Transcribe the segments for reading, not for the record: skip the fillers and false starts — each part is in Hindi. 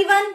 एवरीवन,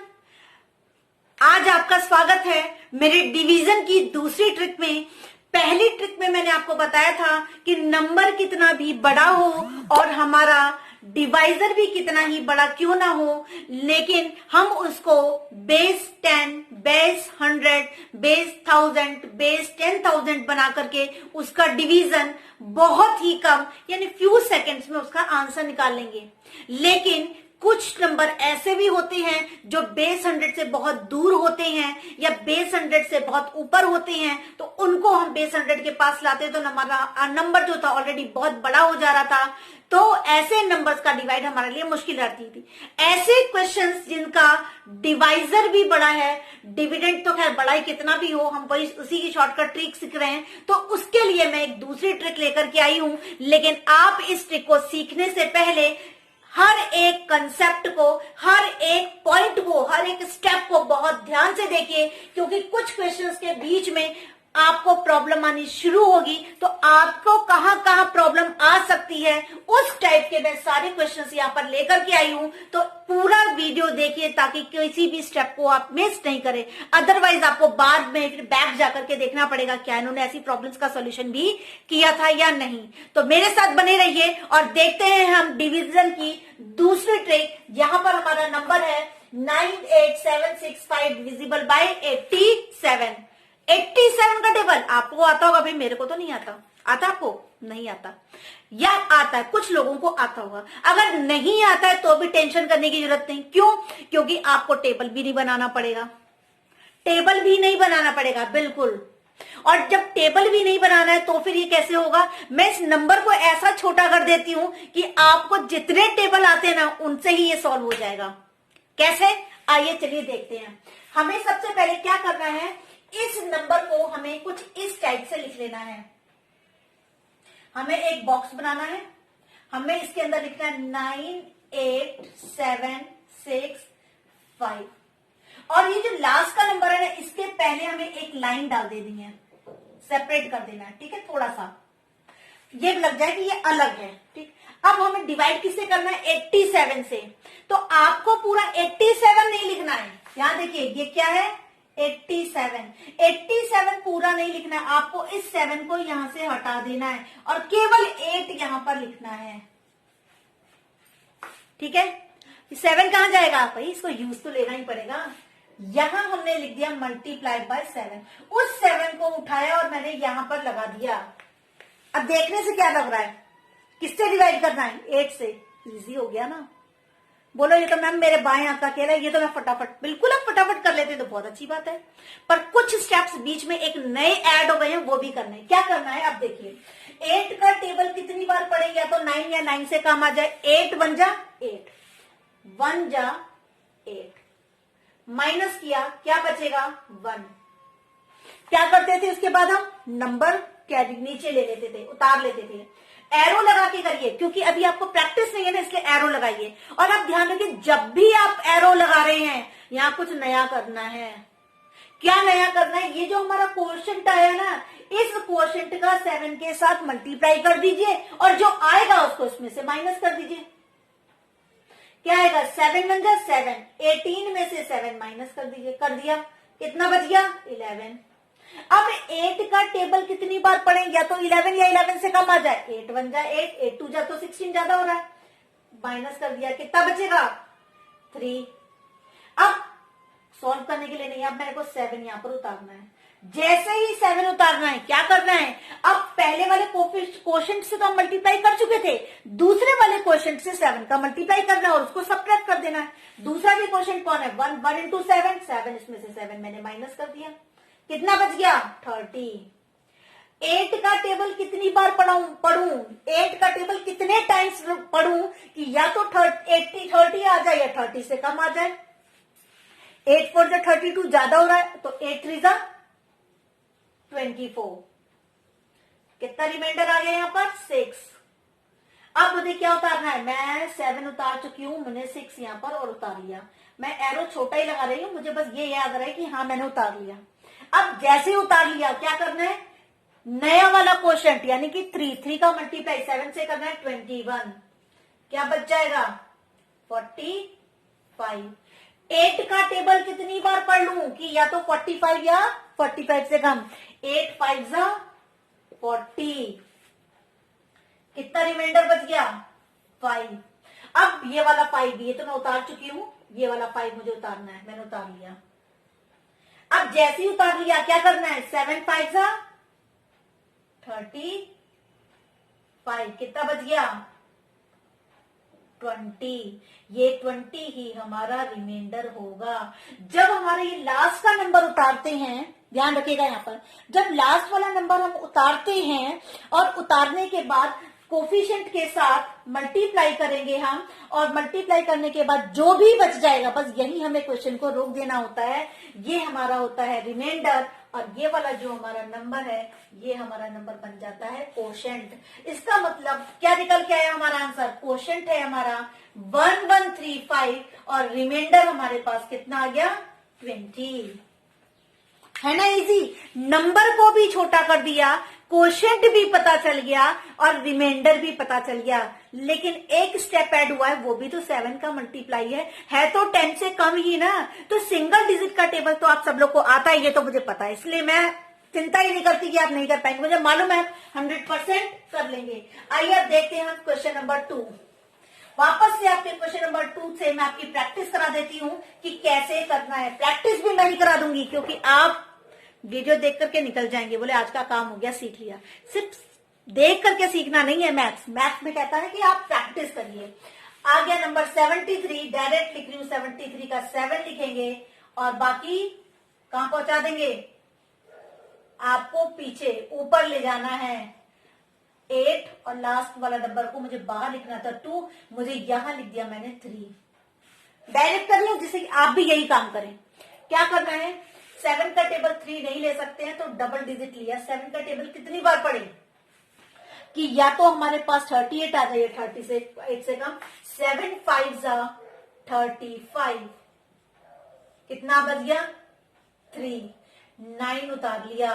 आज आपका स्वागत है मेरे डिवीजन की दूसरी ट्रिक में। पहली ट्रिक में मैंने आपको बताया था कि नंबर कितना भी बड़ा हो और हमारा डिवाइजर भी कितना ही बड़ा क्यों ना हो, लेकिन हम उसको बेस 10, बेस 100, बेस 1000, बेस 10,000 बना करके उसका डिवीजन बहुत ही कम यानी फ्यू सेकेंड्स में उसका आंसर निकाल लेंगे। लेकिन कुछ नंबर ऐसे भी होते हैं जो बेस 100 से बहुत दूर होते हैं या बेस 100 से बहुत ऊपर होते हैं, तो उनको हम बेस 100 के पास लाते तो नंबर जो था ऑलरेडी बहुत बड़ा हो जा रहा था, तो ऐसे नंबर्स का डिवाइड हमारे लिए मुश्किल रहती थी। ऐसे क्वेश्चंस जिनका डिवाइजर भी बड़ा है, डिविडेंड तो खैर बड़ा ही कितना भी हो, हम वही उसी की शॉर्टकट ट्रिक सीख रहे हैं, तो उसके लिए मैं एक दूसरी ट्रिक लेकर के आई हूं। लेकिन आप इस ट्रिक को सीखने से पहले हर एक कंसेप्ट को, हर एक पॉइंट को, हर एक स्टेप को बहुत ध्यान से देखिए, क्योंकि कुछ क्वेश्चंस के बीच में आपको प्रॉब्लम आनी शुरू होगी। तो आपको कहां कहां प्रॉब्लम आ सकती है उस टाइप के मैं सारे क्वेश्चंस यहां पर लेकर के आई हूं। तो पूरा वीडियो देखिए ताकि किसी भी स्टेप को आप मिस नहीं करें, अदरवाइज आपको बाद में फिर बैक जाकर के देखना पड़ेगा क्या इन्होंने ऐसी प्रॉब्लम्स का सॉल्यूशन भी किया था या नहीं। तो मेरे साथ बने रहिए और देखते हैं हम डिवीजन की दूसरी ट्रिक। यहां पर हमारा नंबर है 98765 डिविजिबल बाय 87। 87 का टेबल आपको आता होगा भाई, मेरे को तो नहीं आता। आता आपको? नहीं आता या आता है, कुछ लोगों को आता होगा। अगर नहीं आता है तो भी टेंशन करने की जरूरत नहीं। क्यों? क्योंकि आपको टेबल भी नहीं बनाना पड़ेगा। टेबल भी नहीं बनाना पड़ेगा, बिल्कुल। और जब टेबल भी नहीं बनाना है तो फिर ये कैसे होगा? मैं इस नंबर को ऐसा छोटा कर देती हूं कि आपको जितने टेबल आते हैं ना उनसे ही ये सॉल्व हो जाएगा। कैसे? आइए चलिए देखते हैं। हमें सबसे पहले क्या करना है, इस नंबर को हमें कुछ इस टाइप से लिख लेना है। हमें एक बॉक्स बनाना है, हमें इसके अंदर लिखना है 98765 और ये जो लास्ट का नंबर है ना, इसके पहले हमें एक लाइन डाल देनी है, सेपरेट कर देना है। ठीक है, थोड़ा सा ये लग जाए कि ये अलग है। ठीक, अब हमें डिवाइड किससे करना है? 87 से। तो आपको पूरा 87 नहीं लिखना है। यहां देखिए ये क्या है? 87 पूरा नहीं लिखना है, आपको इस 7 को यहां से हटा देना है और केवल 8 यहां पर लिखना है। ठीक है, 7 कहां जाएगा भाई? इसको यूज तो लेना ही पड़ेगा। यहां हमने लिख दिया मल्टीप्लाइड बाय 7। उस 7 को उठाया और मैंने यहां पर लगा दिया। अब देखने से क्या लग रहा है? किससे डिवाइड करना है? 8 से। इजी हो गया ना? बोलो ये तो मैम मेरे बाएं हाथ का खेल है, ये तो मैं फटाफट, बिल्कुल आप फटाफट कर लेते तो बहुत अच्छी बात है, पर कुछ स्टेप्स बीच में एक नए ऐड हो गए हैं, वो भी करना है। क्या करना है? अब देखिए 8 का टेबल कितनी बार पड़े, या तो 9 या 9 से काम आ जाए। 8 1 जा 8, 1 जा 8, माइनस किया क्या बचेगा? 1। क्या करते थे उसके बाद? हम नंबर क्या नीचे ले लेते थे, उतार लेते थे। एरो लगा के करिए, क्योंकि अभी आपको प्रैक्टिस नहीं है ना, इसलिए एरो लगाइए। और आप ध्यान रखिए जब भी आप एरो लगा रहे हैं यहां कुछ नया करना है। क्या नया करना है? ये जो हमारा क्वोशंट आया ना, इस क्वोशंट का 7 के साथ मल्टीप्लाई कर दीजिए और जो आएगा उसको इसमें से माइनस कर दीजिए। क्या आएगा? 7 1 जा 7, 18 में से 7 माइनस कर दीजिए। कर दिया, कितना बच गया? 11। अब 8 का टेबल कितनी बार पढ़ें? या तो 11 या 11 से कम आ जाए। 8 1 जा 8, 8 2 जा तो 16 ज्यादा हो रहा है, माइनस कर दिया। कितना बचेगा? 3। अब सॉल्व करने के लिए नहीं, अब मेरे को 7 यहां पर उतारना है। जैसे ही 7 उतारना है क्या करना है? अब पहले वाले क्वोशंट से तो हम मल्टीप्लाई कर चुके थे, दूसरे वाले क्वोशंट से 7 का मल्टीप्लाई करना है और उसको सबट्रैक्ट कर देना है। दूसरा भी क्वोशंट कौन है? 1 1 इंटू 7, 7 इसमें से 7 मैंने माइनस कर दिया। कितना बच गया? 30। 8 का टेबल कितनी बार पढ़ूं? 8 का टेबल कितने टाइम्स पढ़ूं कि या तो 30 आ जाए या 30 से कम आ जाए। 8 4 जा 32 ज्यादा हो रहा है, तो 8 3 जा 24। कितना रिमाइंडर आ गया यहां पर? 6। अब मुझे क्या उतारना है? मैं 7 उतार चुकी हूं, मैंने 6 यहां पर और उतार लिया। मैं एरो छोटा ही लगा रही हूं, मुझे बस ये याद रहे कि हाँ मैंने उतार लिया। अब जैसे ही उतार लिया क्या करना है? नया वाला क्वोशंट यानी कि 3 का मल्टीप्लाई 7 से करना है 21। क्या बच जाएगा? 45। 8 का टेबल कितनी बार पढ़ लूं कि या तो 45 या 45 से कम। 8 5 जा 40, कितना रिमाइंडर बच गया 5। अब ये वाला 5 ये तो मैं उतार चुकी हूं, ये वाला 5 मुझे उतारना है, मैंने उतार लिया। अब जैसे ही उतार लिया क्या करना है, 7 5 जा 35, कितना बच गया 20। ये 20 ही हमारा रिमाइंडर होगा। जब हमारे ये लास्ट का नंबर उतारते हैं, ध्यान रखिएगा यहां पर, जब लास्ट वाला नंबर हम उतारते हैं और उतारने के बाद कोफिशिएंट के साथ मल्टीप्लाई करेंगे हम, और मल्टीप्लाई करने के बाद जो भी बच जाएगा, बस यही हमें क्वेश्चन को रोक देना होता है। ये हमारा होता है रिमाइंडर, और ये वाला जो हमारा नंबर है ये हमारा नंबर बन जाता है कोशेंट। इसका मतलब क्या निकल के आया हमारा आंसर, कोशेंट है हमारा 1135 और रिमाइंडर हमारे पास कितना आ गया 20। है ना इजी, नंबर को भी छोटा कर दिया, कोशेंट भी पता चल गया और रिमाइंडर भी पता चल गया। लेकिन एक स्टेप ऐड हुआ है, वो भी तो 7 का मल्टीप्लाई है तो 10 से कम ही ना। तो सिंगल डिजिट का टेबल तो आप सब लोग को आता ही है, तो मुझे पता है, इसलिए मैं चिंता ही नहीं करती कि आप नहीं कर पाएंगे, मुझे मालूम है 100% कर लेंगे। आइए अब देखते हैं हम क्वेश्चन नंबर 2। वापस से आपके क्वेश्चन नंबर 2 से मैं आपकी प्रैक्टिस करा देती हूं कि कैसे करना है। प्रैक्टिस भी मैं ही करा दूंगी, क्योंकि आप वीडियो देख करके निकल जाएंगे, बोले आज का काम हो गया, सीख लिया। सिर्फ देख करके सीखना नहीं है मैथ्स, मैथ्स में कहता है कि आप प्रैक्टिस करिए। आ गया नंबर 73, डायरेक्ट लिख रही हूं, 73 का 7 लिखेंगे और बाकी कहां पहुंचा देंगे, आपको पीछे ऊपर ले जाना है 8, और लास्ट वाला नंबर को मुझे बाहर लिखना था 2, मुझे यहां लिख दिया मैंने 3। डायरेक्ट कर लो, जिससे कि आप भी यही काम करें। क्या करना है, 7 का टेबल 3 नहीं ले सकते हैं तो डबल डिजिट लिया। 7 का टेबल कितनी बार पढ़े कि या तो हमारे पास 38 आ जाए, 30 से 8 से कम। 7 5 जा 35, कितना बच गया 3, 9 उतार लिया।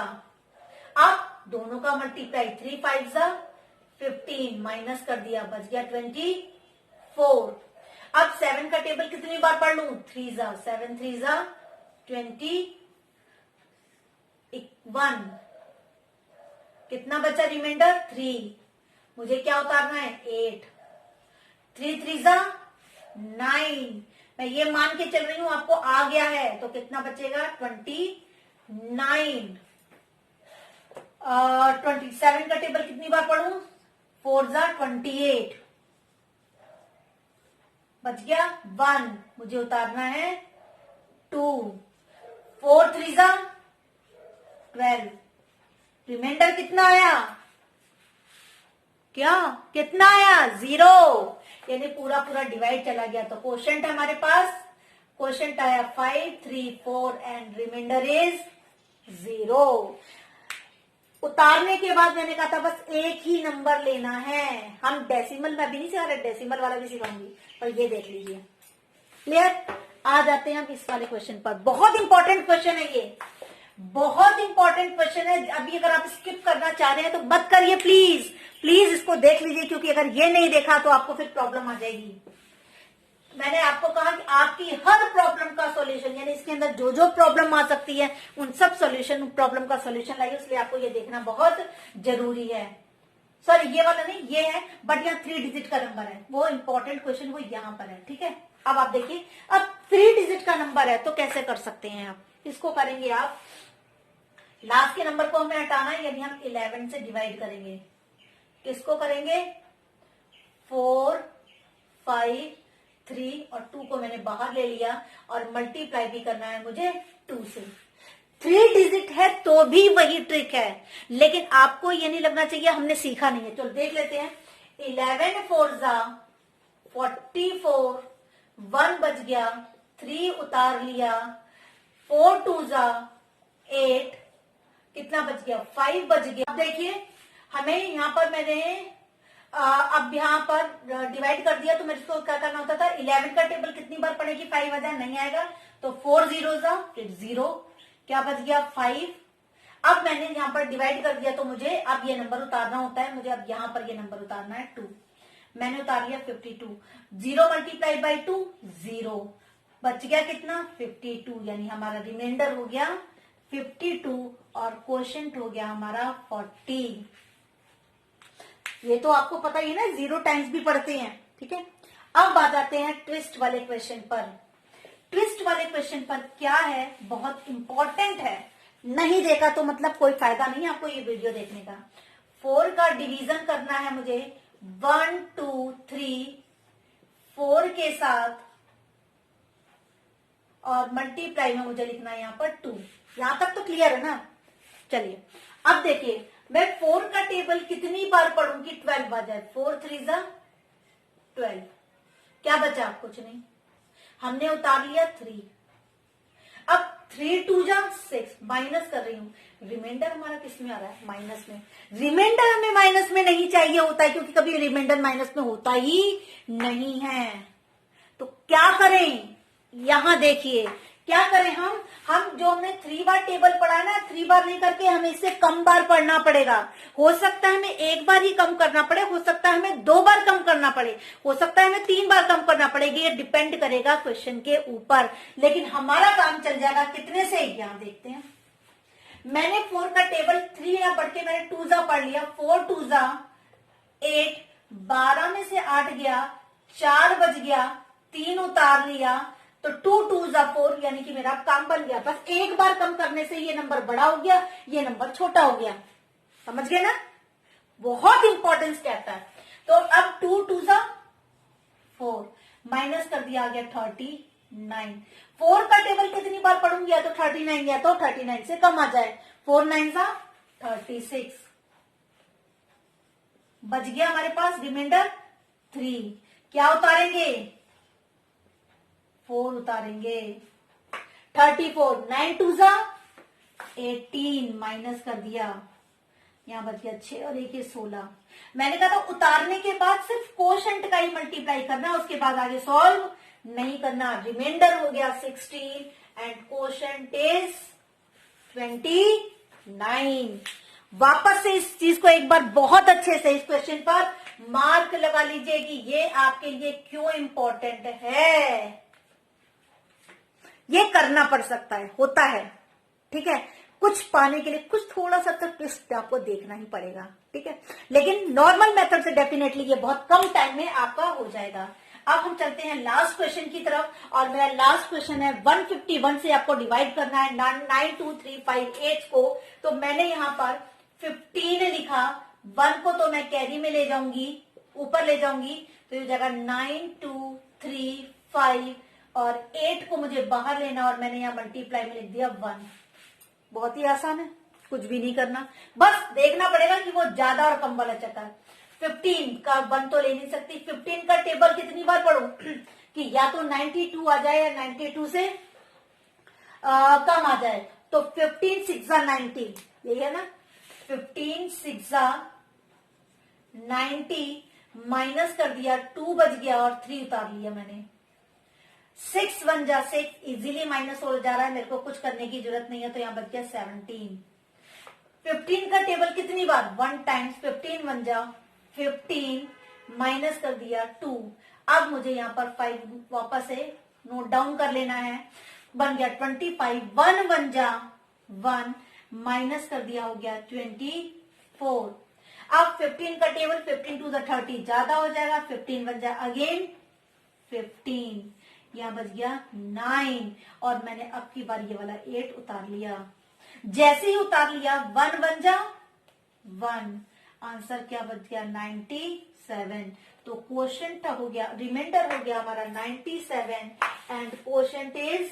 अब दोनों का मल्टीप्लाई, 3 5 जा 15, माइनस कर दिया, बच गया 24। अब 7 का टेबल कितनी बार पढ़ लूं, 3 जा 7 3 जा 21, कितना बचा रिमाइंडर 3, मुझे क्या उतारना है 8, 3 3 जा 9, मैं ये मान के चल रही हूं आपको आ गया है, तो कितना बचेगा 29। 27 का टेबल कितनी बार पढ़ूं, 4 जा 28, बच गया 1, मुझे उतारना है 2, 4 3 जा 12, रिमाइंडर कितना आया, क्या कितना आया 0, यानी पूरा पूरा डिवाइड चला गया। तो कोशेंट हमारे पास, कोशेंट आया 5 3 4 एंड रिमाइंडर इज 0। उतारने के बाद मैंने कहा था बस एक ही नंबर लेना है, हम डेसिमल में भी नहीं सिखा रहे, डेसिमल वाला भी सिखाऊंगी, पर ये देख लीजिए। क्लियर, आ जाते हैं हम इस वाले क्वेश्चन पर। बहुत इंपॉर्टेंट क्वेश्चन है ये, बहुत इंपॉर्टेंट क्वेश्चन है। अभी अगर आप स्किप करना चाह रहे हैं तो मत करिए प्लीज, प्लीज इसको देख लीजिए, क्योंकि अगर ये नहीं देखा तो आपको फिर प्रॉब्लम आ जाएगी। मैंने आपको कहा कि आपकी हर प्रॉब्लम का सॉल्यूशन, यानी इसके अंदर जो जो प्रॉब्लम आ सकती है उन सब सॉल्यूशन, प्रॉब्लम का सॉल्यूशन लाइए, इसलिए आपको ये देखना बहुत जरूरी है। सॉरी ये वाला नहीं, ये है, बट यहाँ 3 डिजिट का नंबर है, वो इंपॉर्टेंट क्वेश्चन वो यहाँ पर है। ठीक है, अब आप देखिए, अब 3 डिजिट का नंबर है तो कैसे कर सकते हैं आप, इसको करेंगे आप, लास्ट के नंबर को हमें हटाना है, यानी हम 11 से डिवाइड करेंगे। किसको करेंगे, 4 5 3 और 2 को मैंने बाहर ले लिया, और मल्टीप्लाई भी करना है मुझे 2 से। 3 डिजिट है तो भी वही ट्रिक है, लेकिन आपको ये नहीं लगना चाहिए हमने सीखा नहीं है। चलो देख लेते हैं, 11 4 जा 44, 1 बच गया, 3 उतार लिया, 4 2 जा 8, कितना बच गया 5 बच गया। अब देखिए हमें यहाँ पर मैंने अब यहाँ पर डिवाइड कर दिया, तो मेरे को क्या करना होता था, 11 का टेबल कितनी बार पड़ेगी, 5 हजार नहीं आएगा, तो 4 0 जा फिर 0, क्या बच गया 5। अब मैंने यहाँ पर डिवाइड कर दिया, तो मुझे अब ये नंबर उतारना होता है, मुझे अब यहाँ पर ये नंबर उतारना है 2, मैंने उतार लिया 52, 0 मल्टीप्लाई बाई 2 0, बच गया कितना 52, यानी हमारा रिमाइंडर हो गया 52 और क्वोशंट हो गया हमारा 40। ये तो आपको पता ही है ना, 0 टाइम्स भी पढ़ते हैं, ठीक है। अब आ जाते हैं ट्विस्ट वाले क्वेश्चन पर। ट्विस्ट वाले क्वेश्चन पर क्या है, बहुत इंपॉर्टेंट है, नहीं देखा तो मतलब कोई फायदा नहीं है आपको ये वीडियो देखने का। 4 का डिवीजन करना है मुझे 1 2 3 4 के साथ और मल्टीप्लाई में मुझे लिखना है यहाँ पर 2। यहां तक तो क्लियर है ना। चलिए अब देखिए, मैं 4 का टेबल कितनी बार पढ़ूंगी, 12 बार जाए। 4 3 12, क्या बचा, कुछ नहीं, हमने उतार लिया 3। अब 3 2 6, माइनस कर रही हूं, रिमाइंडर हमारा किस में आ रहा है, माइनस में। रिमाइंडर हमें माइनस में नहीं चाहिए होता है, क्योंकि कभी रिमाइंडर माइनस में होता ही नहीं है। तो क्या करें, यहां देखिए क्या करें, हम जो हमने 3 बार टेबल पढ़ा है ना, 3 बार नहीं करके हमें इससे कम बार पढ़ना पड़ेगा। हो सकता है हमें 1 बार ही कम करना पड़े, हो सकता है हमें 2 बार कम करना पड़े, हो सकता है हमें 3 बार कम करना पड़ेगी, ये डिपेंड करेगा क्वेश्चन के ऊपर। लेकिन हमारा काम चल जाएगा कितने से, यहां देखते हैं। मैंने 4 का टेबल 3 यहां पढ़ के मैंने 2 पढ़ लिया, 4 2 8, 12 में से 8 गया, 4 बच गया, 3 उतार लिया, तो 2 2 4, यानी कि मेरा काम बन गया। बस 1 बार कम करने से ये नंबर बड़ा हो गया, ये नंबर छोटा हो गया। समझ गए ना, बहुत इंपॉर्टेंस कहता है। तो अब 2 2 4 माइनस कर दिया, आ गया 39। 4 का टेबल कितनी बार पढ़ूंगी, या तो 39 या तो 39 से कम आ जाए। 4 9 36, बच गया हमारे पास रिमाइंडर 3। क्या उतारेंगे, 4 उतारेंगे। 34, 9 2 18, माइनस कर दिया, यहां बच गया 6 और 1 16। मैंने कहा था उतारने के बाद सिर्फ कोशंट का ही मल्टीप्लाई करना, उसके बाद आगे सॉल्व नहीं करना। रिमाइंडर हो गया 16 एंड कोशंट इज 29। वापस से इस चीज को एक बार बहुत अच्छे से इस क्वेश्चन पर मार्क लगा लीजिए कि ये आपके लिए क्यों इंपॉर्टेंट है। ये करना पड़ सकता है, होता है, ठीक है। कुछ पाने के लिए कुछ थोड़ा सा तो ट्विस्ट आपको देखना ही पड़ेगा, ठीक है। लेकिन नॉर्मल मेथड से डेफिनेटली ये बहुत कम टाइम में आपका हो जाएगा। अब हम चलते हैं लास्ट क्वेश्चन की तरफ, और मेरा लास्ट क्वेश्चन है 151 से आपको डिवाइड करना है 9 2 3 5 8 को। तो मैंने यहां पर 15 लिखा, 1 को तो मैं कैरी में ले जाऊंगी, ऊपर ले जाऊंगी, तो ये जाएगा 9 2 3 5 और 8 को मुझे बाहर लेना, और मैंने यहां मल्टीप्लाई में लिख दिया 1। बहुत ही आसान है, कुछ भी नहीं करना, बस देखना पड़ेगा कि वो ज्यादा और कम वाला चक्कर। 15 का 1 तो ले नहीं सकती, 15 का टेबल कितनी बार पढ़ू कि या तो 92 आ जाए या 92 से कम आ जाए। तो 15 6 90, यही है ना, 15 6 90, माइनस कर दिया, 2 बच गया और 3 उतार लिया मैंने। 6 1 6, इजीली माइनस हो जा रहा है, मेरे को कुछ करने की जरूरत नहीं है, तो यहां बच गया 17। 15 का टेबल कितनी बार, 1 टाइम्स, 15 1 15, माइनस कर दिया 2। अब मुझे यहां पर 5 वापस से नोट डाउन कर लेना है, बन गया 25। 1 1 1, माइनस कर दिया, हो गया 24। अब 15 का टेबल 15 2 30 ज्यादा हो जाएगा, 15 1 अगेन 15, यहां बच गया 9, और मैंने अब की बार ये वाला 8 उतार लिया। जैसे ही उतार लिया 1 1 1, आंसर क्या बच गया 97। तो क्वोशंट हो गया, रिमाइंडर हो गया हमारा 97 एंड क्वोशंट इज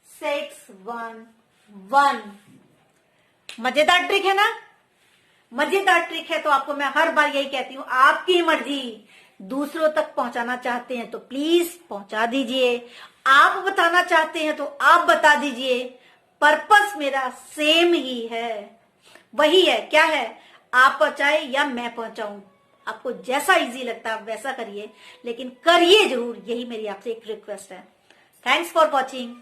611। मजेदार ट्रिक है ना, मजेदार ट्रिक है। तो आपको मैं हर बार यही कहती हूं, आपकी मर्जी, दूसरों तक पहुंचाना चाहते हैं तो प्लीज पहुंचा दीजिए, आप बताना चाहते हैं तो आप बता दीजिए, पर्पस मेरा सेम ही है, वही है। क्या है, आप पहुंचाए या मैं पहुंचाऊं, आपको जैसा इजी लगता है वैसा करिए, लेकिन करिए जरूर, यही मेरी आपसे एक रिक्वेस्ट है। Thanks for watching.